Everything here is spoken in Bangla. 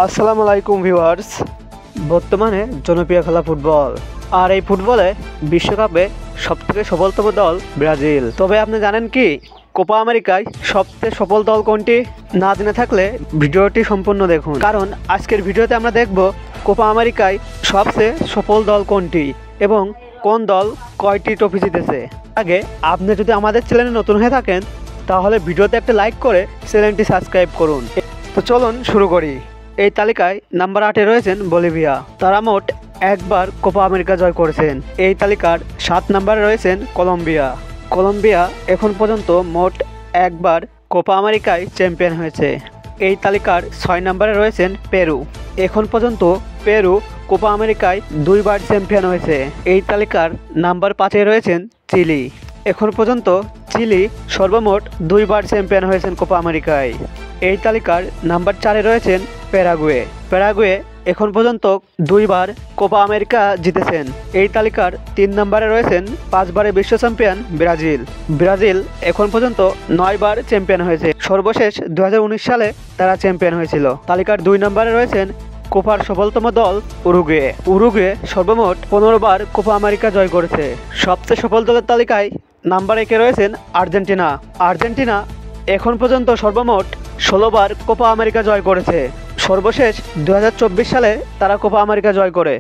আসসালামু আলাইকুম ভিউয়ার্স। বর্তমানে জনপ্রিয় খেলা ফুটবল, আর এই ফুটবলে বিশ্বকাপে সবথেকে সফলতম দল ব্রাজিল। তবে আপনি জানেন কি কোপা আমেরিকায় সবচেয়ে সফল দল কোনটি? না জেনে থাকলে ভিডিওটি সম্পূর্ণ দেখুন, কারণ আজকের ভিডিওতে আমরা দেখব কোপা আমেরিকায় সবচেয়ে সফল দল কোনটি এবং কোন দল কয়টি ট্রফি জিতেছে। আগে আপনি যদি আমাদের চ্যানেলে নতুন হয়ে থাকেন তাহলে ভিডিওতে একটা লাইক করে চ্যানেলটি সাবস্ক্রাইব করুন। তো চলুন শুরু করি। এই তালিকায় নাম্বার 8-এ রয়েছেন বলিভিয়া। তারা মোট একবার কোপা আমেরিকা জয় করেছেন। এই তালিকার 7 নম্বরে রয়েছেন কলম্বিয়া। কলম্বিয়া এখন পর্যন্ত মোট একবার কোপা আমেরিকায় চ্যাম্পিয়ন হয়েছে। এই তালিকার 6 নম্বরে রয়েছেন পেরু। এখন পর্যন্ত পেরু কোপা আমেরিকায় 2বার চ্যাম্পিয়ন হয়েছে। এই তালিকার নাম্বার 5-এ রয়েছেন চিলি। এখন পর্যন্ত চিলি সর্বমোট 2বার চ্যাম্পিয়ন হয়েছেন কোপা আমেরিকায়। এই তালিকার নাম্বার 4-এ রয়েছেন প্যারাগুয়ে। প্যারাগুয়ে এখন পর্যন্ত 2বার কোপা আমেরিকা জিতেছেন। এই তালিকার 3 নম্বরে রয়েছেন 5বারের বিশ্ব চ্যাম্পিয়ন ব্রাজিল। ব্রাজিল এখন পর্যন্ত 9বার চ্যাম্পিয়ন হয়েছে। সর্বশেষ 2019 সালে তারা চ্যাম্পিয়ন হয়েছিল। তালিকার 2 নম্বরে রয়েছেন কোপার সফলতম দল উরুগুয়ে। উরুগুয়ে সর্বমোট 15বার কোপা আমেরিকা জয় করেছে। সবচেয়ে সফল দলের তালিকায় নাম্বার 1-এ রয়েছেন আর্জেন্টিনা। আর্জেন্টিনা এখন পর্যন্ত সর্বমোট 16বার কোপা আমেরিকা জয় করেছে। সর্বশেষ 2024 সালে তারা কোপা আমেরিকা জয় করে।